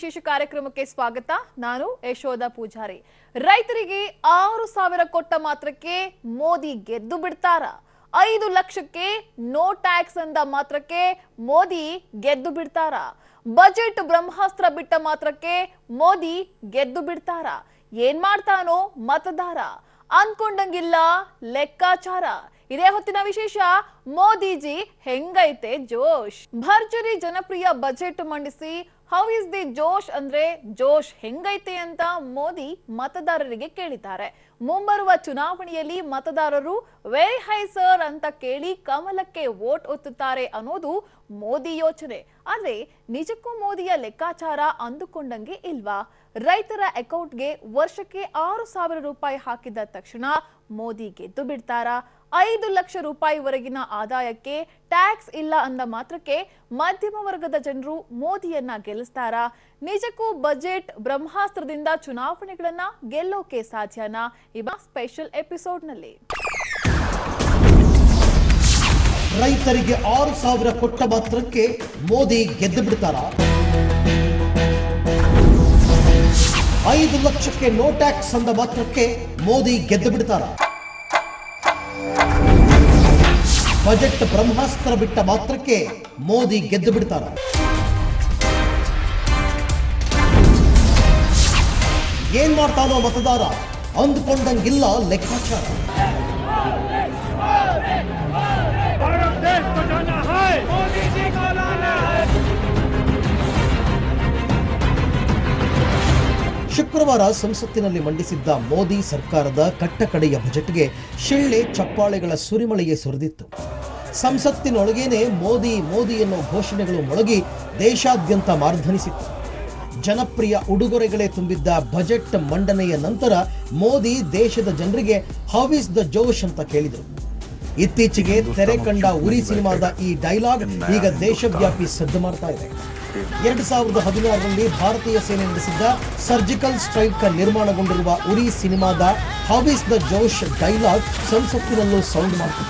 ವಿಶೇಷ ಕಾರ್ಯಕ್ರಮಕ್ಕೆ ಸ್ವಾಗತ. ನಾನು ಯಶೋಧ ಪೂಜಾರಿ. ರೈತರಿಗೆ 6,000 ಕೊಟ್ಟ ಮಾತ್ರಕ್ಕೆ ಮೋದಿ ಗೆದ್ದು ಬಿಡ್ತಾರ? 5 ಲಕ್ಷಕ್ಕೆ ನೋ ಟ್ಯಾಕ್ಸ್ ಅಂದ ಮಾತ್ರಕ್ಕೆ ಮೋದಿ ಗೆದ್ದು ಬಿಡ್ತಾರ? ಬಜೆಟ್ ಬ್ರಹ್ಮಾಸ್ತ್ರ ಬಿಟ್ಟ ಮಾತ್ರಕ್ಕೆ ಮೋದಿ ಗೆದ್ದು ಬಿಡ್ತಾರ? ಏನ್ ಮಾಡ್ತಾನೋ ಮತದಾರ? ಅನ್ಕೊಂಡಂಗಿಲ್ಲ ಲೆಕ್ಕಾಚಾರ. ಇದೇ ಹೊತ್ತಿನ ವಿಶೇಷ. ಮೋದಿಜಿ ಹೆಂಗೈತೆ ಜೋಶ್? ಭರ್ಜರಿ ಜನಪ್ರಿಯ ಬಜೆಟ್ ಮಂಡಿಸಿ ಹೌ ಇಸ್ ದಿ ಜೋಶ್ ಅಂದ್ರೆ ಜೋಶ್ ಹೆಂಗೈತೆ ಅಂತ ಮೋದಿ ಮತದಾರರಿಗೆ ಕೇಳಿದ್ದಾರೆ. ಮುಂಬರುವ ಚುನಾವಣೆಯಲ್ಲಿ ಮತದಾರರು ವೆರಿ ಹೈ ಸರ್ ಅಂತ ಕೇಳಿ ಕಮಲಕ್ಕೆ ವೋಟ್ ಒತ್ತುತ್ತಾರೆ ಅನ್ನೋದು ಮೋದಿ ಯೋಚನೆ. ಆದ್ರೆ ನಿಜಕ್ಕೂ ಮೋದಿಯ ಲೆಕ್ಕಾಚಾರ ಅಂದುಕೊಂಡಂಗೆ ಇಲ್ವಾ? ರೈತರ ಅಕೌಂಟ್ಗೆ ವರ್ಷಕ್ಕೆ 6,000 ರೂಪಾಯಿ ಹಾಕಿದ ತಕ್ಷಣ ಮೋದಿ ಗೆದ್ದು ಬಿಡ್ತಾರಾ? 5 ಲಕ್ಷ ರೂಪಾಯಿವರೆಗಿನ ಆದಾಯಕ್ಕೆ ಟ್ಯಾಕ್ಸ್ ಇಲ್ಲ ಅಂದ ಮಾತ್ರಕ್ಕೆ ಮಧ್ಯಮ ವರ್ಗದ ಜನರು ಮೋದಿಯನ್ನ ಗೆಲ್ಲಿಸ್ತಾರಾ? ನಿಜಕ್ಕೂ ಬಜೆಟ್ ಬ್ರಹ್ಮಾಸ್ತ್ರದಿಂದ ಚುನಾವಣೆಗಳನ್ನ ಗೆಲ್ಲೋಕೆ ಸಾಧ್ಯನಾ? ಇವ ಸ್ಪೆಷಲ್ ಎಪಿಸೋಡ್ನಲ್ಲಿ. ರೈತರಿಗೆ 6,000 ಕೊಟ್ಟ ಮಾತ್ರಕ್ಕೆ ಮೋದಿ ಗೆದ್ದು ಬಿಡ್ತಾರಾ? 5 ಲಕ್ಷಕ್ಕೆ ನೋ ಟ್ಯಾಕ್ಸ್ ಅಂದ ಮಾತ್ರಕ್ಕೆ ಮೋದಿ ಗೆದ್ದು ಬಿಡ್ತಾರಾ? ಬಜೆಟ್ ಬ್ರಹ್ಮಾಸ್ತ್ರ ಬಿಟ್ಟ ಮಾತ್ರಕ್ಕೆ ಮೋದಿ ಗೆದ್ದು ಬಿಡ್ತಾರ? ಏನ್ ಮಾಡ್ತಾನೋ ಮತದಾರ? ಅಂದುಕೊಂಡಂಗಿಲ್ಲ ಲೆಕ್ಕಾಚಾರ. ಶುಕ್ರವಾರ ಸಂಸತ್ತಿನಲ್ಲಿ ಮಂಡಿಸಿದ್ದ ಮೋದಿ ಸರ್ಕಾರದ ಕಟ್ಟಕಡೆಯ ಬಜೆಟ್ಗೆ ಶಿಳ್ಳೆ ಚಪ್ಪಾಳೆಗಳ ಸುರಿಮಳೆಯೇ ಸುರಿದಿತ್ತು. ಸಂಸತ್ತಿನೊಳಗೇನೆ ಮೋದಿ ಮೋದಿ ಎನ್ನೋ ಘೋಷಣೆಗಳು ಮೊಳಗಿ ದೇಶಾದ್ಯಂತ ಮಾರ್ಧನಿಸಿತ್ತು. ಜನಪ್ರಿಯ ಉಡುಗೊರೆಗಳೇ ತುಂಬಿದ್ದ ಬಜೆಟ್ ಮಂಡನೆಯ ನಂತರ ಮೋದಿ ದೇಶದ ಜನರಿಗೆ ಹೌ ಇಸ್ ದ ಜೋಶ್ ಅಂತ ಕೇಳಿದರು. ಇತ್ತೀಚೆಗೆ ತೆರೆ ಕಂಡ ಉರಿ ಸಿನಿಮಾದ ಈ ಡೈಲಾಗ್ ಈಗ ದೇಶವ್ಯಾಪಿ ಸದ್ದು ಮಾಡ್ತಾ ಇದೆ. 2016ರಲ್ಲಿ ಭಾರತೀಯ ಸೇನೆ ನಡೆಸಿದ್ದ ಸರ್ಜಿಕಲ್ ಸ್ಟ್ರೈಕ್ ನಿರ್ಮಾಣಗೊಂಡಿರುವ ಉರಿ ಸಿನಿಮಾದ how is the josh dialogue ಸಂಸತ್ತಿನಲ್ಲೂ ಸೌಂಡ್ ಮಾಡ್ತಿದೆ.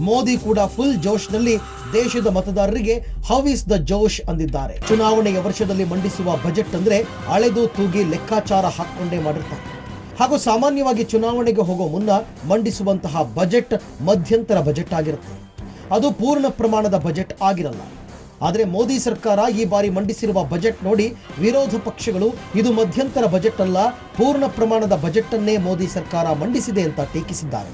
ಮೋದಿ ಕೂಡ ಫುಲ್ ಜೋಶ್ನಲ್ಲಿ ದೇಶದ ಮತದಾರರಿಗೆ ಹೌ ಇಸ್ ದ ಜೋಶ್ ಅಂದಿದ್ದಾರೆ. ಚುನಾವಣೆಯ ವರ್ಷದಲ್ಲಿ ಮಂಡಿಸುವ ಬಜೆಟ್ ಅಂದ್ರೆ ಅಳೆದು ತೂಗಿ ಲೆಕ್ಕಾಚಾರ ಹಾಕೊಂಡೇ ಮಾಡಿರ್ತಾರೆ. ಹಾಗೂ ಸಾಮಾನ್ಯವಾಗಿ ಚುನಾವಣೆಗೆ ಹೋಗೋ ಮುನ್ನ ಮಂಡಿಸುವಂತಹ ಬಜೆಟ್ ಮಧ್ಯಂತರ ಬಜೆಟ್ ಆಗಿರುತ್ತೆ. ಅದು ಪೂರ್ಣ ಪ್ರಮಾಣದ ಬಜೆಟ್ ಆಗಿರಲ್ಲ. ಆದರೆ ಮೋದಿ ಸರ್ಕಾರ ಈ ಬಾರಿ ಮಂಡಿಸಿರುವ ಬಜೆಟ್ ನೋಡಿ ವಿರೋಧ ಪಕ್ಷಗಳು ಇದು ಮಧ್ಯಂತರ ಬಜೆಟ್ ಅಲ್ಲ, ಪೂರ್ಣ ಪ್ರಮಾಣದ ಬಜೆಟ್ ಅನ್ನೇ ಮೋದಿ ಸರ್ಕಾರ ಮಂಡಿಸಿದೆ ಅಂತ ಟೀಕಿಸಿದ್ದಾರೆ.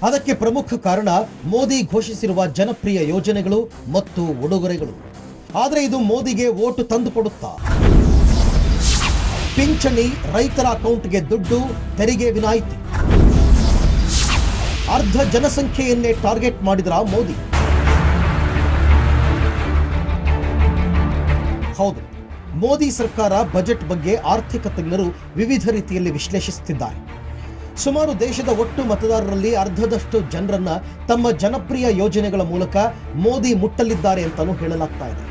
ಅದಕ್ಕೆ ಪ್ರಮುಖ ಕಾರಣ ಮೋದಿ ಘೋಷಿಸಿರುವ ಜನಪ್ರಿಯ ಯೋಜನೆಗಳು ಮತ್ತು ಉಡುಗೊರೆಗಳು. ಆದರೆ ಇದು ಮೋದಿಗೆ ವೋಟು ತಂದುಕೊಡುತ್ತಾ? ಪಿಂಚಣಿ, ರೈತರ ಅಕೌಂಟ್ಗೆ ದುಡ್ಡು, ತೆರಿಗೆ ವಿನಾಯಿತಿ. ಅರ್ಧ ಜನಸಂಖ್ಯೆಯನ್ನೇ ಟಾರ್ಗೆಟ್ ಮಾಡಿದ್ರ ಮೋದಿ? ಹೌದು, ಮೋದಿ ಸರ್ಕಾರ ಬಜೆಟ್ ಬಗ್ಗೆ ಆರ್ಥಿಕ ತಜ್ಞರು ವಿವಿಧ ರೀತಿಯಲ್ಲಿ ವಿಶ್ಲೇಷಿಸುತ್ತಿದ್ದಾರೆ. ಸುಮಾರು ದೇಶದ ಒಟ್ಟು ಮತದಾರರಲ್ಲಿ ಅರ್ಧದಷ್ಟು ಜನರನ್ನ ತಮ್ಮ ಜನಪ್ರಿಯ ಯೋಜನೆಗಳ ಮೂಲಕ ಮೋದಿ ಮುಟ್ಟಲಿದ್ದಾರೆ ಅಂತಾನೂ ಹೇಳಲಾಗ್ತಾ ಇದೆ.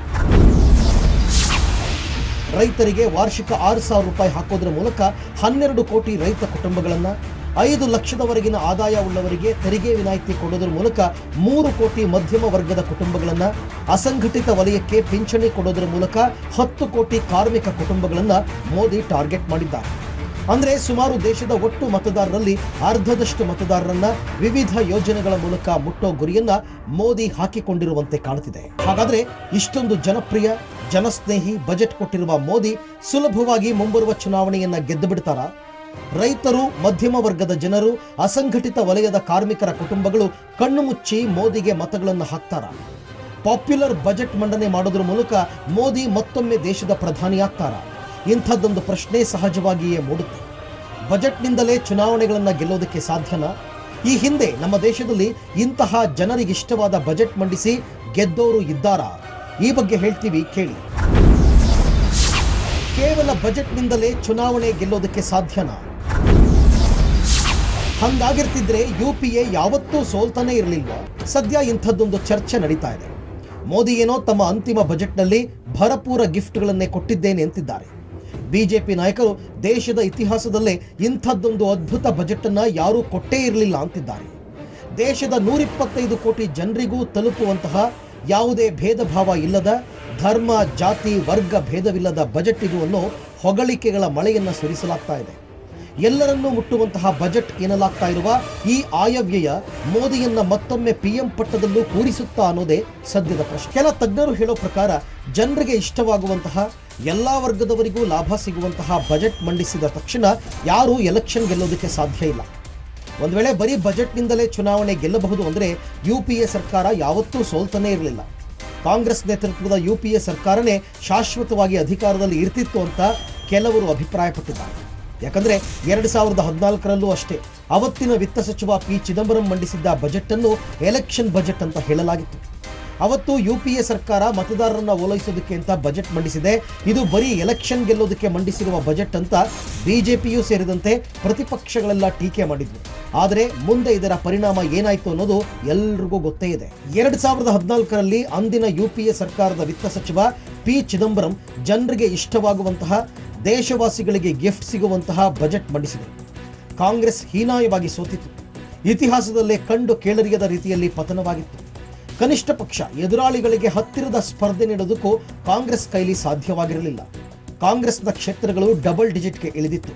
ರೈತರಿಗೆ ವಾರ್ಷಿಕ 6,000 ರೂಪಾಯಿ ಹಾಕೋದ್ರ ಮೂಲಕ 12 ಕೋಟಿ ರೈತ ಕುಟುಂಬಗಳನ್ನ, 5 ಲಕ್ಷದವರೆಗಿನ ಆದಾಯ ಉಳ್ಳವರಿಗೆ ತೆರಿಗೆ ವಿನಾಯಿತಿ ಕೊಡೋದ್ರ ಮೂಲಕ 3 ಕೋಟಿ ಮಧ್ಯಮ ವರ್ಗದ ಕುಟುಂಬಗಳನ್ನ, ಅಸಂಘಟಿತ ವಲಯಕ್ಕೆ ಪಿಂಚಣಿ ಕೊಡೋದ್ರ ಮೂಲಕ 10 ಕೋಟಿ ಕಾರ್ಮಿಕ ಕುಟುಂಬಗಳನ್ನ ಮೋದಿ ಟಾರ್ಗೆಟ್ ಮಾಡಿದ್ದಾರೆ. ಅಂದ್ರೆ ಸುಮಾರು ದೇಶದ ಒಟ್ಟು ಮತದಾರರಲ್ಲಿ ಅರ್ಧದಷ್ಟು ಮತದಾರರನ್ನ ವಿವಿಧ ಯೋಜನೆಗಳ ಮೂಲಕ ಮುಟ್ಟೋ ಗುರಿಯನ್ನ ಮೋದಿ ಹಾಕಿಕೊಂಡಿರುವಂತೆ ಕಾಣುತ್ತಿದೆ. ಹಾಗಾದ್ರೆ ಇಷ್ಟೊಂದು ಜನಪ್ರಿಯ, ಜನಸ್ನೇಹಿ ಬಜೆಟ್ ಕೊಟ್ಟಿರುವ ಮೋದಿ ಸುಲಭವಾಗಿ ಮುಂಬರುವ ಚುನಾವಣೆಯನ್ನ ಗೆದ್ದು ಬಿಡ್ತಾರಾ? ರೈತರು, ಮಧ್ಯಮ ವರ್ಗದ ಜನರು, ಅಸಂಘಟಿತ ವಲಯದ ಕಾರ್ಮಿಕರ ಕುಟುಂಬಗಳು ಕಣ್ಣು ಮುಚ್ಚಿ ಮೋದಿಗೆ ಮತಗಳನ್ನು ಹಾಕ್ತಾರ? ಪಾಪ್ಯುಲರ್ ಬಜೆಟ್ ಮಂಡನೆ ಮಾಡೋದ್ರ ಮೂಲಕ ಮೋದಿ ಮತ್ತೊಮ್ಮೆ ದೇಶದ ಪ್ರಧಾನಿ ಆಗ್ತಾರ? ಇಂಥದ್ದೊಂದು ಪ್ರಶ್ನೆ ಸಹಜವಾಗಿಯೇ ಮೂಡುತ್ತೆ. ಬಜೆಟ್ನಿಂದಲೇ ಚುನಾವಣೆಗಳನ್ನು ಗೆಲ್ಲೋದಕ್ಕೆ ಸಾಧ್ಯನಾ? ಈ ಹಿಂದೆ ನಮ್ಮ ದೇಶದಲ್ಲಿ ಇಂತಹ ಜನರಿಗಿಷ್ಟವಾದ ಬಜೆಟ್ ಮಂಡಿಸಿ ಗೆದ್ದೋರು ಇದ್ದಾರಾ? ಈ ಬಗ್ಗೆ ಹೇಳ್ತೀವಿ, ಕೇಳಿ. ಕೇವಲ ಬಜೆಟ್ನಿಂದಲೇ ಚುನಾವಣೆ ಗೆಲ್ಲೋದಕ್ಕೆ ಸಾಧ್ಯನಾ? ಹಂಗಾಗಿರ್ತಿದ್ರೆ UPA ಯಾವತ್ತೂ ಸೋಲ್ತಾನೆ ಇರಲಿಲ್ವಾ? ಸದ್ಯ ಇಂಥದ್ದೊಂದು ಚರ್ಚೆ ನಡೀತಾ ಇದೆ. ಮೋದಿ ಏನೋ ತಮ್ಮ ಅಂತಿಮ ಬಜೆಟ್ನಲ್ಲಿ ಭರಪೂರ ಗಿಫ್ಟ್ಗಳನ್ನೇ ಕೊಟ್ಟಿದ್ದೇನೆ ಅಂತಿದ್ದಾರೆ. ಬಿಜೆಪಿ ನಾಯಕರು ದೇಶದ ಇತಿಹಾಸದಲ್ಲೇ ಇಂಥದ್ದೊಂದು ಅದ್ಭುತ ಬಜೆಟ್ ಅನ್ನ ಯಾರೂ ಕೊಟ್ಟೇ ಇರಲಿಲ್ಲ ಅಂತಿದ್ದಾರೆ. ದೇಶದ 125 ಕೋಟಿ ಜನರಿಗೂ ತಲುಪುವಂತಹ, ಯಾವುದೇ ಭೇದ ಭಾವ ಇಲ್ಲದ, ಧರ್ಮ, ಜಾತಿ, ವರ್ಗ ಭೇದವಿಲ್ಲದ ಬಜೆಟ್ ಇದು ಅನ್ನೋ ಹೊಗಳಿಕೆಗಳ ಮಳೆಯನ್ನ ಸುರಿಸಲಾಗ್ತಾ ಇದೆ. ಎಲ್ಲರನ್ನೂ ಮುಟ್ಟುವಂತಹ ಬಜೆಟ್ ಎನ್ನಲಾಗ್ತಾ ಇರುವ ಈ ಆಯವ್ಯಯ ಮೋದಿಯನ್ನ ಮತ್ತೊಮ್ಮೆ PM ಪಟ್ಟದಲ್ಲೂ ಕೂರಿಸುತ್ತಾ ಅನ್ನೋದೇ ಸದ್ಯದ ಪ್ರಶ್ನೆ. ಕೆಲ ತಜ್ಞರು ಹೇಳೋ ಪ್ರಕಾರ ಜನರಿಗೆ ಇಷ್ಟವಾಗುವಂತಹ ಎಲ್ಲಾ ವರ್ಗದವರಿಗೂ ಲಾಭ ಸಿಗುವಂತಹ ಬಜೆಟ್ ಮಂಡಿಸಿದ ತಕ್ಷಣ ಯಾರೂ ಎಲೆಕ್ಷನ್ ಗೆಲ್ಲೋದಕ್ಕೆ ಸಾಧ್ಯ ಇಲ್ಲ. ಒಂದು ವೇಳೆ ಬರೀ ಬಜೆಟ್ನಿಂದಲೇ ಚುನಾವಣೆ ಗೆಲ್ಲಬಹುದು ಅಂದರೆ UPA ಸರ್ಕಾರ ಯಾವತ್ತೂ ಸೋಲ್ತಾನೇ ಇರಲಿಲ್ಲ. ಕಾಂಗ್ರೆಸ್ ನೇತೃತ್ವದ UPA ಸರ್ಕಾರನೇ ಶಾಶ್ವತವಾಗಿ ಅಧಿಕಾರದಲ್ಲಿ ಇರ್ತಿತ್ತು ಅಂತ ಕೆಲವರು ಅಭಿಪ್ರಾಯಪಟ್ಟಿದ್ದಾರೆ. ಯಾಕಂದರೆ 2014ರಲ್ಲೂ ಅಷ್ಟೇ ಅವತ್ತಿನ ವಿತ್ತ ಸಚಿವ P. ಚಿದಂಬರಂ ಮಂಡಿಸಿದ್ದ ಬಜೆಟ್ ಅನ್ನು ಎಲೆಕ್ಷನ್ ಬಜೆಟ್ ಅಂತ ಹೇಳಲಾಗಿತ್ತು. ಅವತ್ತು UPA ಸರ್ಕಾರ ಮತದಾರರನ್ನ ಓಲೈಸೋದಕ್ಕೆ ಅಂತ ಬಜೆಟ್ ಮಂಡಿಸಿದೆ. ಇದು ಬರೀ ಎಲೆಕ್ಷನ್ ಗೆಲ್ಲೋದಕ್ಕೆ ಮಂಡಿಸಿರುವ ಬಜೆಟ್ ಅಂತ BJPಯೂ ಸೇರಿದಂತೆ ಪ್ರತಿಪಕ್ಷಗಳೆಲ್ಲ ಟೀಕೆ ಮಾಡಿದ್ವು. ಆದರೆ ಮುಂದೆ ಇದರ ಪರಿಣಾಮ ಏನಾಯಿತು ಅನ್ನೋದು ಎಲ್ರಿಗೂ ಗೊತ್ತೇ ಇದೆ. 2014ರಲ್ಲಿ ಅಂದಿನ UPA ಸರ್ಕಾರದ ವಿತ್ತ ಸಚಿವ P. ಚಿದಂಬರಂ ಜನರಿಗೆ ಇಷ್ಟವಾಗುವಂತಹ ದೇಶವಾಸಿಗಳಿಗೆ ಗಿಫ್ಟ್ ಸಿಗುವಂತಹ ಬಜೆಟ್ ಮಂಡಿಸಿದರು. ಕಾಂಗ್ರೆಸ್ ಹೀನಾಯವಾಗಿ ಸೋತಿತ್ತು. ಇತಿಹಾಸದಲ್ಲೇ ಕಂಡು ಕೇಳರಿಯದ ರೀತಿಯಲ್ಲಿ ಪತನವಾಗಿತ್ತು. ಕನಿಷ್ಠ ಪಕ್ಷ ಎದುರಾಳಿಗಳಿಗೆ ಹತ್ತಿರದ ಸ್ಪರ್ಧೆ ನೀಡೋದಕ್ಕೂ ಕಾಂಗ್ರೆಸ್ ಕೈಲಿ ಸಾಧ್ಯವಾಗಿರಲಿಲ್ಲ. ಕಾಂಗ್ರೆಸ್ನ ಕ್ಷೇತ್ರಗಳು ಡಬಲ್ ಡಿಜಿಟ್ಗೆ ಇಳಿದಿತ್ತು.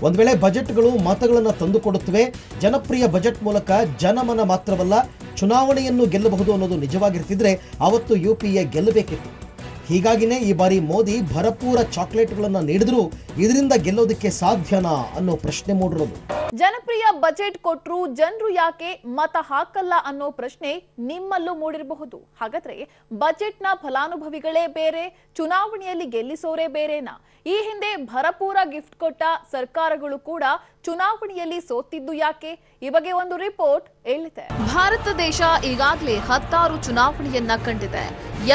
ಒಂದು ವೇಳೆ ಬಜೆಟ್ಗಳು ಮತಗಳನ್ನು ತಂದುಕೊಡುತ್ತವೆ, ಜನಪ್ರಿಯ ಬಜೆಟ್ ಮೂಲಕ ಜನಮನ ಮಾತ್ರವಲ್ಲ ಚುನಾವಣೆಯನ್ನು ಗೆಲ್ಲಬಹುದು ಅನ್ನೋದು ನಿಜವಾಗಿರ್ತಿದ್ರೆ ಅವತ್ತು UPA ಗೆಲ್ಲಬೇಕಿತ್ತು. ಹೀಗಾಗಿನೇ ಈ ಬಾರಿ ಮೋದಿ ಭರಪೂರ ಚಾಕ್ಲೇಟ್ಗಳನ್ನು ನೀಡಿದ್ರು ಇದರಿಂದ ಗೆಲ್ಲೋದಕ್ಕೆ ಸಾಧ್ಯನಾ ಅನ್ನೋ ಪ್ರಶ್ನೆ ಮೂಡಿರೋದು. ಜನಪ್ರಿಯ ಬಜೆಟ್ ಕೊಟ್ರು ಜನರು ಯಾಕೆ ಮತ ಹಾಕಲ್ಲ ಅನ್ನೋ ಪ್ರಶ್ನೆ ನಿಮ್ಮಲ್ಲೂ ಮೂಡಿರಬಹುದು. ಹಾಗಾದ್ರೆ ಬಜೆಟ್ನ ಫಲಾನುಭವಿಗಳೇ ಬೇರೆ, ಚುನಾವಣೆಯಲ್ಲಿ ಗೆಲ್ಲಿಸೋರೇ ಬೇರೆನಾ? ಈ ಹಿಂದೆ ಭರಪೂರ ಗಿಫ್ಟ್ ಕೊಟ್ಟ ಸರ್ಕಾರಗಳು ಕೂಡ ಚುನಾವಣೆಯಲ್ಲಿ ಸೋತಿದ್ದು ಯಾಕೆ? ಈ ಬಗ್ಗೆ ಒಂದು ರಿಪೋರ್ಟ್ ಹೇಳಿದೆ. ಭಾರತ ದೇಶ ಈಗಾಗಲೇ 16 ಚುನಾವಣೆಯನ್ನ ಕಂಡಿದೆ.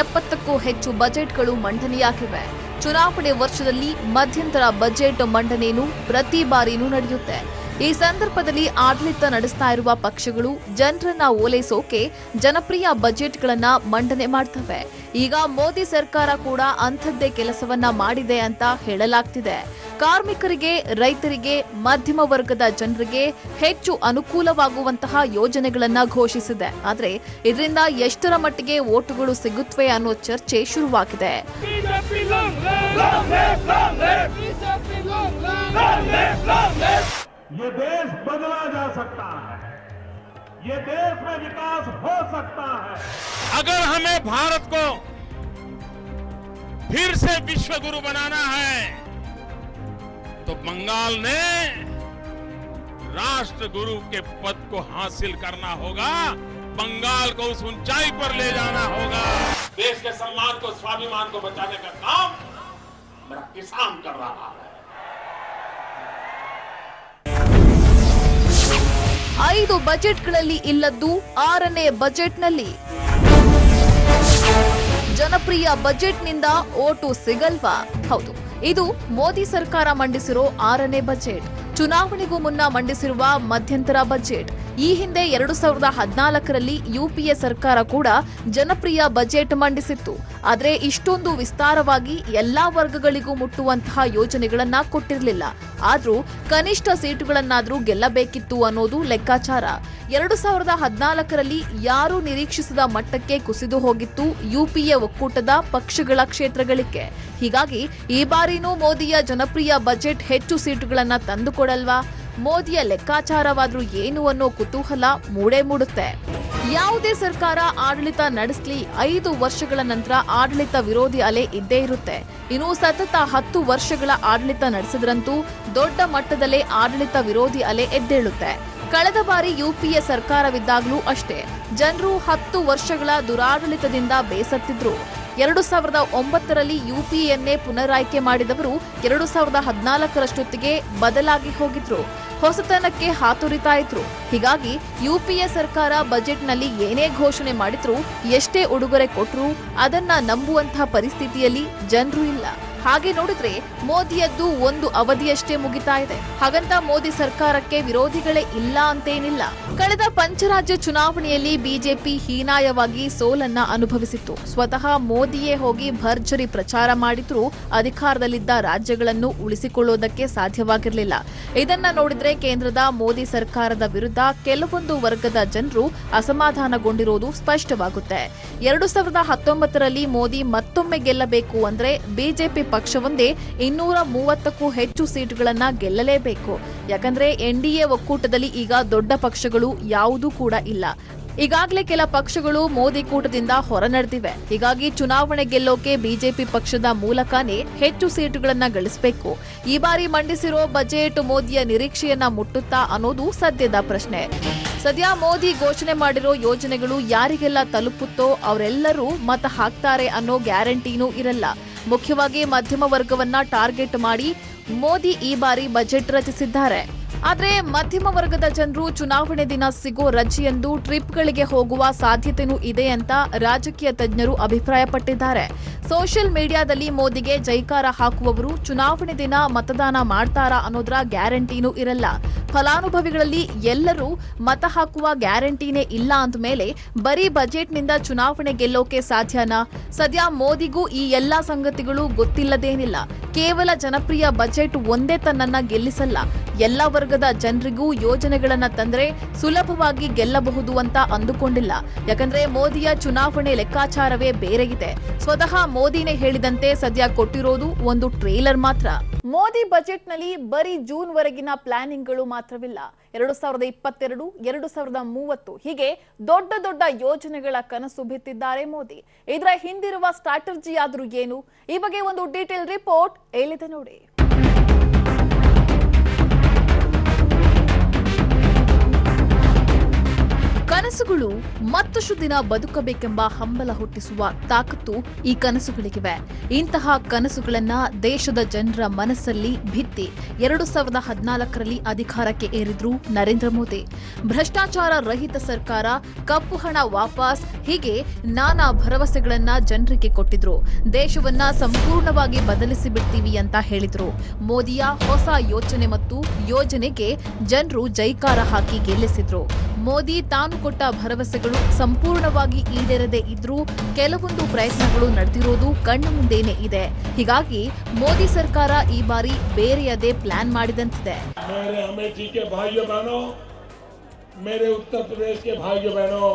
70ಕ್ಕೂ ಹೆಚ್ಚು ಬಜೆಟ್ಗಳು ಮಂಡನೆಯಾಗಿವೆ. ಚುನಾವಣೆ ವರ್ಷದಲ್ಲಿ ಮಧ್ಯಂತರ ಬಜೆಟ್ ಮಂಡನೆಯನ್ನು ಪ್ರತಿ ಬಾರಿನೂ ನಡೆಯುತ್ತೆ. ಈ ಸಂದರ್ಭದಲ್ಲಿ ಆಡಳಿತ ನಡೆಸ್ತಾ ಇರುವ ಪಕ್ಷಗಳು ಜನರನ್ನ ಓಲೈಸೋಕೆ ಜನಪ್ರಿಯ ಬಜೆಟ್ಗಳನ್ನ ಮಂಡನೆ ಮಾಡ್ತವೆ. ಈಗ ಮೋದಿ ಸರ್ಕಾರ ಕೂಡ ಅಂಥದ್ದೇ ಕೆಲಸವನ್ನ ಮಾಡಿದೆ ಅಂತ ಹೇಳಲಾಗ್ತಿದೆ. ಕಾರ್ಮಿಕರಿಗೆ, ರೈತರಿಗೆ, ಮಧ್ಯಮ ವರ್ಗದ ಜನರಿಗೆ ಹೆಚ್ಚು ಅನುಕೂಲವಾಗುವಂತಹ ಯೋಜನೆಗಳನ್ನ ಘೋಷಿಸಿದೆ. ಆದ್ರೆ ಇದರಿಂದ ಎಷ್ಟರ ಮಟ್ಟಿಗೆ ವೋಟುಗಳು ಸಿಗುತ್ತವೆ ಅನ್ನೋ ಚರ್ಚೆ ಶುರುವಾಗಿದೆ. ये देश बदला जा सकता है, ये देश में विकास हो सकता है। अगर हमें भारत को फिर से विश्व गुरु बनाना है तो बंगाल ने राष्ट्र गुरु के पद को हासिल करना होगा, बंगाल को उस ऊंचाई पर ले जाना होगा। देश के सम्मान को, स्वाभिमान को बचाने का काम मेरा किसान कर रहा है। 5 ಬಜೆಟ್ಗಳಲ್ಲಿ ಇಲ್ಲದ್ದು 6ನೇ ಬಜೆಟ್ನಲ್ಲಿ. ಜನಪ್ರಿಯ ಬಜೆಟ್ನಿಂದ ಓಟು ಸಿಗಲ್ವಾ? ಹೌದು, ಇದು ಮೋದಿ ಸರ್ಕಾರ ಮಂಡಿಸಿರೋ 6ನೇ ಬಜೆಟ್. ಚುನಾವಣೆಗೂ ಮುನ್ನ ಮಂಡಿಸಿರುವ ಮಧ್ಯಂತರ ಬಜೆಟ್. ಈ ಹಿಂದೆ 2014ರಲ್ಲಿ UPA ಸರ್ಕಾರ ಕೂಡ ಜನಪ್ರಿಯ ಬಜೆಟ್ ಮಂಡಿಸಿತ್ತು. ಆದರೆ ಇಷ್ಟೊಂದು ವಿಸ್ತಾರವಾಗಿ ಎಲ್ಲಾ ವರ್ಗಗಳಿಗೂ ಮುಟ್ಟುವಂತಹ ಯೋಜನೆಗಳನ್ನ ಕೊಟ್ಟಿರಲಿಲ್ಲ. ಆದ್ರೂ ಕನಿಷ್ಠ ಸೀಟುಗಳನ್ನಾದ್ರೂ ಗೆಲ್ಲಬೇಕಿತ್ತು ಅನ್ನೋದು ಲೆಕ್ಕಾಚಾರ. 2014ರಲ್ಲಿ ಯಾರೂ ನಿರೀಕ್ಷಿಸದ ಮಟ್ಟಕ್ಕೆ ಕುಸಿದು ಹೋಗಿತ್ತು UPA ಒಕ್ಕೂಟದ ಪಕ್ಷಗಳ ಕ್ಷೇತ್ರಗಳಿಗೆ. ಹೀಗಾಗಿ ಈ ಬಾರಿನೂ ಮೋದಿಯ ಜನಪ್ರಿಯ ಬಜೆಟ್ ಹೆಚ್ಚು ಸೀಟುಗಳನ್ನ ತಂದುಕೊಡಲ್ವಾ? ಮೋದಿಯ ಲೆಕ್ಕಾಚಾರವಾದ್ರೂ ಏನು ಅನ್ನೋ ಕುತೂಹಲ ಮೂಡುತ್ತೆ. ಯಾವುದೇ ಸರ್ಕಾರ ಆಡಳಿತ ನಡೆಸಲಿ 5 ವರ್ಷಗಳ ನಂತರ ಆಡಳಿತ ವಿರೋಧಿ ಅಲೆ ಇದ್ದೇ ಇರುತ್ತೆ. ಇನ್ನು ಸತತ 10 ವರ್ಷಗಳ ಆಡಳಿತ ನಡೆಸಿದ್ರಂತೂ ದೊಡ್ಡ ಮಟ್ಟದಲ್ಲೇ ಆಡಳಿತ ವಿರೋಧಿ ಅಲೆ ಎದ್ದೇಳುತ್ತೆ. ಕಳೆದ ಬಾರಿ UPA ಸರ್ಕಾರವಿದ್ದಾಗಲೂ ಅಷ್ಟೇ ಜನರು 10 ವರ್ಷಗಳ ದುರಾಡಳಿತದಿಂದ ಬೇಸತ್ತಿದ್ರು. 2009ರಲ್ಲಿ UPAಯನ್ನೇ ಪುನರಾಯ್ಕೆ ಮಾಡಿದವರು 2014ರಷ್ಟೊತ್ತಿಗೆ ಬದಲಾಗಿ ಹೋಗಿದ್ರು. ಹೊಸತನಕ್ಕೆ ಹಾತೊರಿತಾ ಇದ್ರು. ಹೀಗಾಗಿ UPA ಸರ್ಕಾರ ಬಜೆಟ್ನಲ್ಲಿ ಏನೇ ಘೋಷಣೆ ಮಾಡಿದ್ರು, ಎಷ್ಟೇ ಉಡುಗೊರೆ ಕೊಟ್ರು ಅದನ್ನ ನಂಬುವಂತಹ ಪರಿಸ್ಥಿತಿಯಲ್ಲಿ ಜನರು ಇಲ್ಲ. ಹಾಗೆ ನೋಡಿದ್ರೆ ಮೋದಿಯದ್ದು ಒಂದು ಅವಧಿಯಷ್ಟೇ ಮುಗಿತಾ ಇದೆ. ಹಾಗಂತ ಮೋದಿ ಸರ್ಕಾರಕ್ಕೆ ವಿರೋಧಿಗಳೇ ಇಲ್ಲ ಅಂತೇನಿಲ್ಲ. ಕಳೆದ ಪಂಚರಾಜ್ಯ ಚುನಾವಣೆಯಲ್ಲಿ ಬಿಜೆಪಿ ಹೀನಾಯವಾಗಿ ಸೋಲನ್ನ ಅನುಭವಿಸಿತ್ತು. ಸ್ವತಃ ಮೋದಿಯೇ ಹೋಗಿ ಭರ್ಜರಿ ಪ್ರಚಾರ ಮಾಡಿದ್ರೂ ಅಧಿಕಾರದಲ್ಲಿದ್ದ ರಾಜ್ಯಗಳನ್ನು ಉಳಿಸಿಕೊಳ್ಳುವುದಕ್ಕೆ ಸಾಧ್ಯವಾಗಿರಲಿಲ್ಲ. ಇದನ್ನ ನೋಡಿದ್ರೆ ಕೇಂದ್ರದ ಮೋದಿ ಸರ್ಕಾರದ ವಿರುದ್ಧ ಕೆಲವೊಂದು ವರ್ಗದ ಜನರು ಅಸಮಾಧಾನಗೊಂಡಿರುವುದು ಸ್ಪಷ್ಟವಾಗುತ್ತೆ. 2019ರಲ್ಲಿ ಮೋದಿ ಮತ್ತೊಮ್ಮೆ ಗೆಲ್ಲಬೇಕು ಅಂದ್ರೆ ಬಿಜೆಪಿ ಪಕ್ಷವೊಂದೇ 230ಕ್ಕೂ ಹೆಚ್ಚು ಸೀಟುಗಳನ್ನ ಗೆಲ್ಲಲೇಬೇಕು. ಯಾಕಂದ್ರೆ ಎನ್ಡಿಎ ಒಕ್ಕೂಟದಲ್ಲಿ ಈಗ ದೊಡ್ಡ ಪಕ್ಷಗಳು ಯಾವುದೂ ಕೂಡ ಇಲ್ಲ. ಈಗಾಗಲೇ ಕೆಲ ಪಕ್ಷಗಳು ಮೋದಿ ಕೂಟದಿಂದ ಹೊರ ನಡೆದಿವೆ. ಹೀಗಾಗಿ ಚುನಾವಣೆ ಗೆಲ್ಲೋಕೆ ಬಿಜೆಪಿ ಪಕ್ಷದ ಮೂಲಕನೇ ಹೆಚ್ಚು ಸೀಟುಗಳನ್ನ ಗಳಿಸಬೇಕು. ಈ ಬಾರಿ ಮಂಡಿಸಿರೋ ಬಜೆಟ್ ಮೋದಿಯ ನಿರೀಕ್ಷೆಯನ್ನ ಮುಟ್ಟುತ್ತಾ ಅನ್ನೋದು ಸದ್ಯದ ಪ್ರಶ್ನೆ. ಸದ್ಯ ಮೋದಿ ಘೋಷಣೆ ಮಾಡಿರೋ ಯೋಜನೆಗಳು ಯಾರಿಗೆಲ್ಲ ತಲುಪುತ್ತೋ ಅವರೆಲ್ಲರೂ ಮತ ಹಾಕ್ತಾರೆ ಅನ್ನೋ ಗ್ಯಾರಂಟಿನೂ ಇರಲ್ಲ. ಮುಖ್ಯವಾಗಿ ಮಧ್ಯಮ ವರ್ಗವನ್ನ ಟಾರ್ಗೆಟ್ ಮಾಡಿ ಮೋದಿ ಈ ಬಾರಿ ಬಜೆಟ್ ರಚಿಸಿದ್ದಾರೆ. ಆದ್ರೆ ಮಧ್ಯಮ ವರ್ಗದ ಜನರು ಚುನಾವಣೆ ದಿನ ಸಿಗೋ ರಜೆಯಂದು ಟ್ರಿಪ್ಗಳಿಗೆ ಹೋಗುವ ಸಾಧ್ಯತೆನೂ ಇದೆ ಅಂತ ರಾಜಕೀಯ ತಜ್ಞರು ಅಭಿಪ್ರಾಯಪಟ್ಟಿದ್ದಾರೆ. ಸೋಷಿಯಲ್ ಮೀಡಿಯಾದಲ್ಲಿ ಮೋದಿಗೆ ಜೈಕಾರ ಹಾಕುವವರು ಚುನಾವಣೆ ದಿನ ಮತದಾನ ಮಾಡ್ತಾರಾ ಅನ್ನೋದ್ರ ಗ್ಯಾರಂಟಿನೂ ಇರಲ್ಲ. ಫಲಾನುಭವಿಗಳಲ್ಲಿ ಎಲ್ಲರೂ ಮತ ಹಾಕುವ ಗ್ಯಾರಂಟಿನೇ ಇಲ್ಲ ಅಂದಮೇಲೆ ಬರೀ ಬಜೆಟ್ನಿಂದ ಚುನಾವಣೆ ಗೆಲ್ಲೋಕೆ ಸಾಧ್ಯನಾ? ಸದ್ಯ ಮೋದಿಗೂ ಈ ಎಲ್ಲಾ ಸಂಗತಿಗಳು ಗೊತ್ತಿಲ್ಲದೇನಿಲ್ಲ. ಕೇವಲ ಜನಪ್ರಿಯ ಬಜೆಟ್ ಒಂದೇ ತನ್ನನ್ನ ಗೆಲ್ಲಿಸಲ್ಲ. ಎಲ್ಲಾ ವರ್ಗದ ಜನರಿಗೂ ಯೋಜನೆಗಳನ್ನ ತಂದ್ರೆ ಸುಲಭವಾಗಿ ಗೆಲ್ಲಬಹುದು ಅಂತ ಅಂದುಕೊಂಡಿಲ್ಲ. ಯಾಕಂದ್ರೆ ಮೋದಿಯ ಚುನಾವಣೆ ಲೆಕ್ಕಾಚಾರವೇ ಬೇರೆಗಿದೆ. ಸ್ವತಃ ಮೋದಿನೇ ಹೇಳಿದಂತೆ ಸದ್ಯ ಕೊಟ್ಟಿರೋದು ಒಂದು ಟ್ರೇಲರ್ ಮಾತ್ರ. ಮೋದಿ ಬಜೆಟ್ನಲ್ಲಿ ಬರೀ ಜೂನ್ ವರೆಗಿನ ಪ್ಲಾನಿಂಗ್ಗಳು ಮಾತ್ರವಿಲ್ಲ. 2022, 2030 ಹೀಗೆ ದೊಡ್ಡ ದೊಡ್ಡ ಯೋಜನೆಗಳ ಕನಸು ಬಿತ್ತಿದ್ದಾರೆ ಮೋದಿ. ಇದರ ಹಿಂದಿರುವ ಸ್ಟ್ರಾಟಜಿ ಆದ್ರೂ ಏನು? ಈ ಬಗ್ಗೆ ಒಂದು ಡೀಟೇಲ್ ರಿಪೋರ್ಟ್ ಎಲ್ಲಿದೆ ನೋಡಿ. ಕನಸುಗಳು ಮತ್ತಷ್ಟು ದಿನ ಬದುಕಬೇಕೆಂಬ ಹಂಬಲ ಹುಟ್ಟಿಸುವ ತಾಕತ್ತು ಈ ಕನಸುಗಳಿಗಿವೆ. ಇಂತಹ ಕನಸುಗಳನ್ನ ದೇಶದ ಜನರ ಮನಸ್ಸಲ್ಲಿ ಭಿತ್ತಿ 2014ರಲ್ಲಿ ಅಧಿಕಾರಕ್ಕೆ ಏರಿದ್ರು ನರೇಂದ್ರ ಮೋದಿ. ಭ್ರಷ್ಟಾಚಾರ ರಹಿತ ಸರ್ಕಾರ, ಕಪ್ಪು ಹಣ ವಾಪಸ್, ಹೀಗೆ ನಾನಾ ಭರವಸೆಗಳನ್ನ ಜನರಿಗೆ ಕೊಟ್ಟಿದ್ರು. ದೇಶವನ್ನ ಸಂಪೂರ್ಣವಾಗಿ ಬದಲಿಸಿ ಬಿಡ್ತೀವಿ ಅಂತ ಹೇಳಿದ್ರು. ಮೋದಿಯ ಹೊಸ ಯೋಚನೆ ಮತ್ತು ಯೋಜನೆಗೆ ಜನರು ಜೈಕಾರ ಹಾಕಿ ಗೆಲ್ಲಿಸಿದ್ರು. ಮೋದಿ ತಾನು ಕೊಟ್ಟ ಭರವಸೆಗಳು ಸಂಪೂರ್ಣವಾಗಿ ಈಡೇರದೇ ಇದ್ರೂ ಕೆಲವೊಂದು ಪ್ರಯತ್ನಗಳು ನಡೆದಿರೋದು ಕಣ್ಣು ಮುಂದೆನೇ ಇದೆ. ಹೀಗಾಗಿ ಮೋದಿ ಸರ್ಕಾರ ಈ ಬಾರಿ ಬೇರೆಯದೇ ಪ್ಲಾನ್ ಮಾಡಿದಂತಿದೆ. मेरे उत्तर प्रदेश के भाइयों बहनों,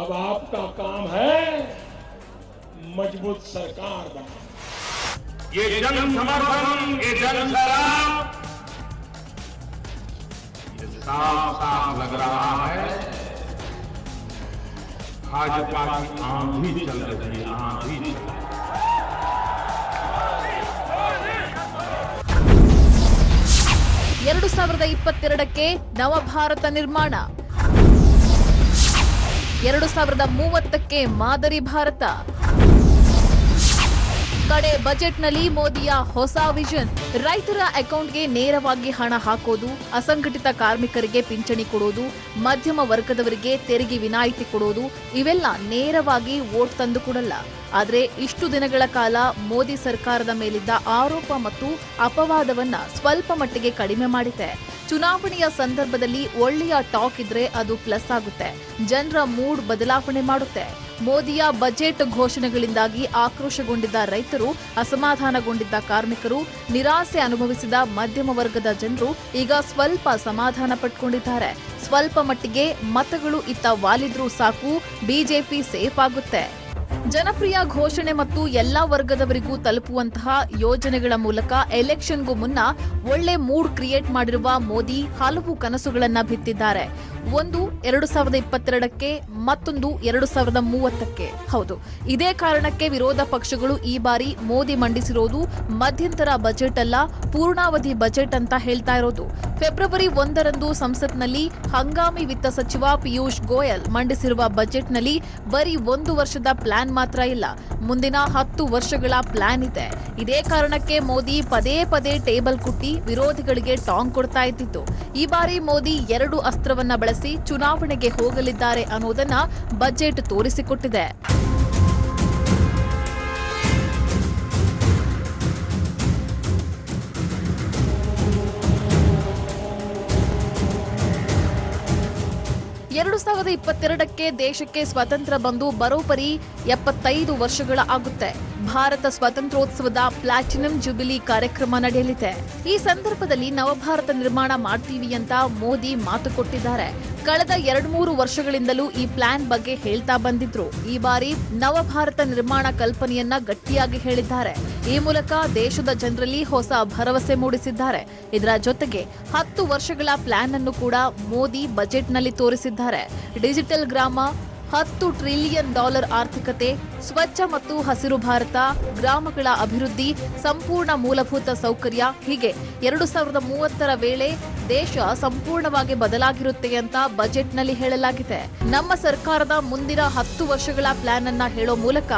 अब आपका काम है मजबूत सरकार बनाना। ये जन समर्थन, ये जन सराब, ये साफ साफ लग रहा है भाजपा की आंधी चल रही है, आंधी चल रही है। 2022ಕ್ಕೆ ನವಭಾರತ ನಿರ್ಮಾಣ, 2030ಕ್ಕೆ ಮಾದರಿ ಭಾರತ. ಕಡೆ ಬಜೆಟ್ನಲ್ಲಿ ಮೋದಿಯ ಹೊಸ ವಿಷನ್. ರೈತರ ಅಕೌಂಟ್ಗೆ ನೇರವಾಗಿ ಹಣ ಹಾಕೋದು, ಅಸಂಘಟಿತ ಕಾರ್ಮಿಕರಿಗೆ ಪಿಂಚಣಿ ಕೊಡೋದು, ಮಧ್ಯಮ ವರ್ಗದವರಿಗೆ ತೆರಿಗೆ ವಿನಾಯಿತಿ ಕೊಡೋದು, ಇವೆಲ್ಲ ನೇರವಾಗಿ ವೋಟ್ ತಂದು ಕೊಡಲ್ಲ. ಆದರೆ ಇಷ್ಟು ದಿನಗಳ ಕಾಲ ಮೋದಿ ಸರ್ಕಾರದ ಮೇಲಿದ್ದ ಆರೋಪ ಮತ್ತು ಅಪವಾದವನ್ನ ಸ್ವಲ್ಪ ಮಟ್ಟಿಗೆ ಕಡಿಮೆ ಮಾಡಿದೆ. ಚುನಾವಣೆಯ ಸಂದರ್ಭದಲ್ಲಿ ಒಳ್ಳೆಯ ಟಾಕ್ ಇದ್ರೆ ಅದು ಪ್ಲಸ್ ಆಗುತ್ತೆ, ಜನರ ಮೂಡ್ ಬದಲಾವಣೆ ಮಾಡುತ್ತೆ. ಮೋದಿಯ ಬಜೆಟ್ ಘೋಷಣೆಗಳಿಂದಾಗಿ ಆಕ್ರೋಶಗೊಂಡಿದ್ದ ರೈತರು, ಅಸಮಾಧಾನಗೊಂಡಿದ್ದ ಕಾರ್ಮಿಕರು, ನಿರಾಸೆ ಅನುಭವಿಸಿದ ಮಧ್ಯಮ ವರ್ಗದ ಜನರು ಈಗ ಸ್ವಲ್ಪ ಸಮಾಧಾನ ಪಟ್ಕೊಂಡಿದ್ದಾರೆ. ಸ್ವಲ್ಪ ಮಟ್ಟಿಗೆ ಮತಗಳು ಇತ್ತ ವಾಲಿದ್ರೂ ಸಾಕು, ಬಿಜೆಪಿ ಸೇಫ್ ಆಗುತ್ತೆ. ಜನಪ್ರಿಯ ಘೋಷಣೆ ಮತ್ತು ಎಲ್ಲಾ ವರ್ಗದವರಿಗೂ ತಲುಪುವಂತಹ ಯೋಜನೆಗಳ ಮೂಲಕ ಎಲೆಕ್ಷನ್ಗೂ ಮುನ್ನ ಒಳ್ಳೆ ಮೂಡ್ ಕ್ರಿಯೇಟ್ ಮಾಡಿರುವ ಮೋದಿ ಹಲವು ಕನಸುಗಳನ್ನ ಬಿತ್ತಿದ್ದಾರೆ. ಒಂದು 2022ಕ್ಕೆ, ಮತ್ತೊಂದು 2030ಕ್ಕೆ. ಹೌದು, ಇದೇ ಕಾರಣಕ್ಕೆ ವಿರೋಧ ಪಕ್ಷಗಳು ಈ ಬಾರಿ ಮೋದಿ ಮಂಡಿಸಿರೋದು ಮಧ್ಯಂತರ ಬಜೆಟ್ ಅಲ್ಲ, ಪೂರ್ಣಾವಧಿ ಬಜೆಟ್ ಅಂತ ಹೇಳ್ತಾ ಇರೋದು. ಫೆಬ್ರವರಿ 1ರಂದು ಸಂಸತ್ನಲ್ಲಿ ಹಂಗಾಮಿ ವಿತ್ತ ಸಚಿವ ಪಿಯೂಷ್ ಗೋಯಲ್ ಮಂಡಿಸಿರುವ ಬಜೆಟ್ನಲ್ಲಿ ಬರೀ 1 ವರ್ಷದ ಪ್ಲಾನ್ ಮಾತ್ರ ಇಲ್ಲ, ಮುಂದಿನ 10 ವರ್ಷಗಳ ಪ್ಲಾನ್ ಇದೆ. ಇದೇ ಕಾರಣಕ್ಕೆ ಮೋದಿ ಪದೇ ಪದೇ ಟೇಬಲ್ ಕುಟ್ಟಿ ವಿರೋಧಿಗಳಿಗೆ ಟಾಂಗ್ ಕೊಡ್ತಾ ಇದ್ದಿತ್ತು. ಈ ಬಾರಿ ಮೋದಿ 2 ಅಸ್ತ್ರವನ್ನ ಬಳಸಿ ಚುನಾವಣೆಗೆ ಹೋಗಲಿದ್ದಾರೆ ಅನ್ನೋದನ್ನ ಬಜೆಟ್ ತೋರಿಸಿಕೊಟ್ಟಿದೆ. ಎರಡು 2022ಕ್ಕೆ ದೇಶಕ್ಕೆ ಸ್ವಾತಂತ್ರ್ಯ ಬಂದು ಬರೋಬ್ಬರಿ 75 ವರ್ಷಗಳ ಆಗುತ್ತೆ. ಭಾರತ ಸ್ವಾತಂತ್ರ್ಯೋತ್ಸವದ ಪ್ಲಾಟಿನಂ ಜುಬಿಲಿ ಕಾರ್ಯಕ್ರಮ ನಡೆಯಲಿದೆ. ಈ ಸಂದರ್ಭದಲ್ಲಿ ನವಭಾರತ ನಿರ್ಮಾಣ ಮಾಡ್ತೀವಿ ಅಂತ ಮೋದಿ ಮಾತು ಕೊಟ್ಟಿದ್ದಾರೆ. ಕಳೆದ 2-3 ವರ್ಷಗಳಿಂದಲೂ ಈ ಪ್ಲಾನ್ ಬಗ್ಗೆ ಹೇಳ್ತಾ ಬಂದಿದ್ರು. ಈ ಬಾರಿ ನವಭಾರತ ನಿರ್ಮಾಣ ಕಲ್ಪನೆಯನ್ನ ಗಟ್ಟಿಯಾಗಿ ಹೇಳಿದ್ದಾರೆ. ಈ ಮೂಲಕ ದೇಶದ ಜನರಲ್ಲಿ ಹೊಸ ಭರವಸೆ ಮೂಡಿಸಿದ್ದಾರೆ. ಇದರ ಜೊತೆಗೆ 10 ವರ್ಷಗಳ ಪ್ಲಾನ್ ಅನ್ನು ಕೂಡ ಮೋದಿ ಬಜೆಟ್ನಲ್ಲಿ ತೋರಿಸಿದ್ದಾರೆ. ಡಿಜಿಟಲ್ ಗ್ರಾಮ, $10 ಟ್ರಿಲಿಯನ್ ಆರ್ಥಿಕತೆ, ಸ್ವಚ್ಛ ಮತ್ತು ಹಸಿರು ಭಾರತ, ಗ್ರಾಮಗಳ ಅಭಿವೃದ್ಧಿ, ಸಂಪೂರ್ಣ ಮೂಲಭೂತ ಸೌಕರ್ಯ, ಹೀಗೆ 2030ರ ವೇಳೆ ದೇಶ ಸಂಪೂರ್ಣವಾಗಿ ಬದಲಾಗಿರುತ್ತೆ ಅಂತ ಬಜೆಟ್ನಲ್ಲಿ ಹೇಳಲಾಗಿದೆ. ನಮ್ಮ ಸರ್ಕಾರದ ಮುಂದಿನ 10 ವರ್ಷಗಳ ಪ್ಲಾನ್ ಅನ್ನ ಹೇಳೋ ಮೂಲಕ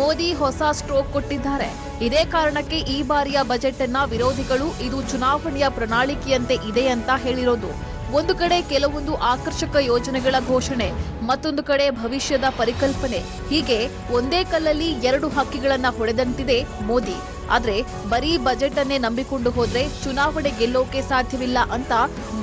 ಮೋದಿ ಹೊಸ ಸ್ಟ್ರೋಕ್ ಕೊಟ್ಟಿದ್ದಾರೆ. ಇದೇ ಕಾರಣಕ್ಕೆ ಈ ಬಾರಿಯ ಬಜೆಟ್ ಅನ್ನ ವಿರೋಧಿಗಳು ಇದು ಚುನಾವಣೆಯ ಪ್ರಣಾಳಿಕೆಯಂತೆ ಇದೆ ಅಂತ ಹೇಳಿರೋದು. ಒಂದು ಕಡೆ ಕೆಲವೊಂದು ಆಕರ್ಷಕ ಯೋಜನೆಗಳ ಘೋಷಣೆ, ಮತ್ತೊಂದು ಕಡೆ ಭವಿಷ್ಯದ ಪರಿಕಲ್ಪನೆ, ಹೀಗೆ ಒಂದೇ ಕಲ್ಲಲ್ಲಿ 2 ಹಕ್ಕಿಗಳನ್ನ ಹೊಡೆದಂತಿದೆ ಮೋದಿ. ಆದ್ರೆ ಬರೀ ಬಜೆಟ್ ಅನ್ನೇ ನಂಬಿಕೊಂಡು ಹೋದ್ರೆ ಚುನಾವಣೆ ಗೆಲ್ಲೋಕೆ ಸಾಧ್ಯವಿಲ್ಲ ಅಂತ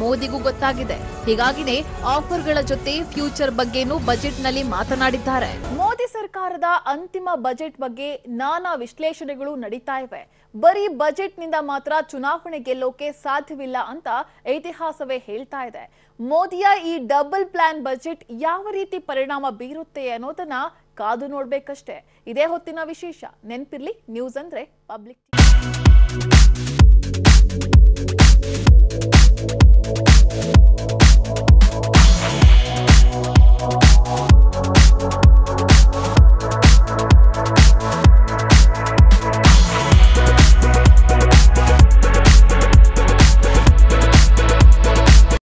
ಮೋದಿಗೂ ಗೊತ್ತಾಗಿದೆ. ಹೀಗಾಗಿನೇ ಆಫರ್ಗಳ ಜೊತೆ ಫ್ಯೂಚರ್ ಬಗ್ಗೆನೂ ಬಜೆಟ್ನಲ್ಲಿ ಮಾತನಾಡಿದ್ದಾರೆ. ಮೋದಿ ಸರ್ಕಾರದ ಅಂತಿಮ ಬಜೆಟ್ ಬಗ್ಗೆ ನಾನಾ ವಿಶ್ಲೇಷಣೆಗಳು ನಡೀತಾ ಇವೆ. ಬರೀ ಬಜೆಟ್ ನಿಂದ ಮಾತ್ರ ಚುನಾವಣೆ ಗೆಲ್ಲೋಕೆ ಸಾಧ್ಯವಿಲ್ಲ ಅಂತ ಇತಿಹಾಸವೇ ಹೇಳ್ತಾ ಇದೆ. ಮೋದಿಯ ಈ ಡಬಲ್ ಪ್ಲಾನ್ ಬಜೆಟ್ ಯಾವ ರೀತಿ ಪರಿಣಾಮ ಬೀರುತ್ತೆ ಅನ್ನೋದನ್ನ ಕಾದು ನೋಡ್ಬೇಕಷ್ಟೇ. ಇದೇ ಹೊತ್ತಿನ ವಿಶೇಷ. ನೆನ್ಪಿರ್ಲಿ, ನ್ಯೂಸ್ ಅಂದ್ರೆ ಪಬ್ಲಿಕ್.